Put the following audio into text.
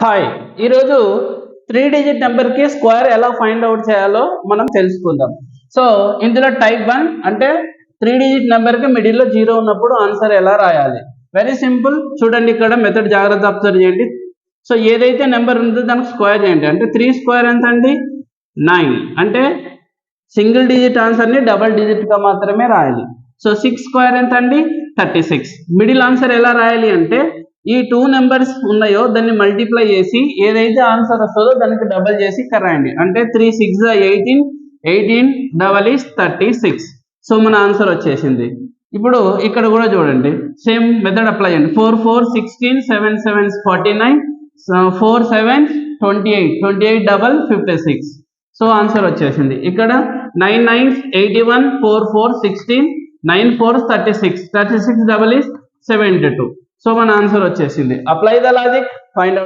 Hi, ఈరోజు 3 digit నెంబర్కి square ఎలా ఫైండ్ అవుట్ చేయాలో మనం తెలుసుకుందాం. సో ఇందులో టైప్ 1 అంటే 3 డిజిట్ నెంబర్కి మిడిల్లో 0 ఉన్నప్పుడు ఆన్సర్ ఎలా రాయాలి. Very simple. చూడండి, ఇక్కడ మెథడ్ జాగ్రత్త అబ్జర్వ్ చేయండి. సో ఏదైతే నెంబర్ ఉందో దానికి స్క్వేర్ చేయండి. అంటే 3 స్క్వేర్ ఎంత అండి? 9. అంటే సింగిల్ డిజిట్ ఆన్సర్ని డబల్ డిజిట్గా మాత్రమే రాయాలి. సో 6 స్క్వేర్ ఎంత అండి? 36. మిడిల్ ఆన్సర్ ఎలా రాయాలి అంటే ఈ 2 నెంబర్స్ ఉన్నాయో దాన్ని మల్టిప్లై చేసి ఏదైతే ఆన్సర్ వస్తుందో దానికి డబల్ చేసి ఇక్కడ రాయండి. అంటే 3 6 18, 18 డబల్ ఈస్ 36. సో మన ఆన్సర్ వచ్చేసింది. ఇప్పుడు ఇక్కడ కూడా చూడండి, సేమ్ మెథడ్ అప్లై చేయండి. 4 4 16, 7 7 49, 4 7 28, 28 డబల్ 56. సో ఆన్సర్ వచ్చేసింది. ఇక్కడ 9 9 81, 4 4 16, 9 4 36, 36 డబల్ ఈస్ 72. సో మన ఆన్సర్ వచ్చేసింది. Apply the logic, find out.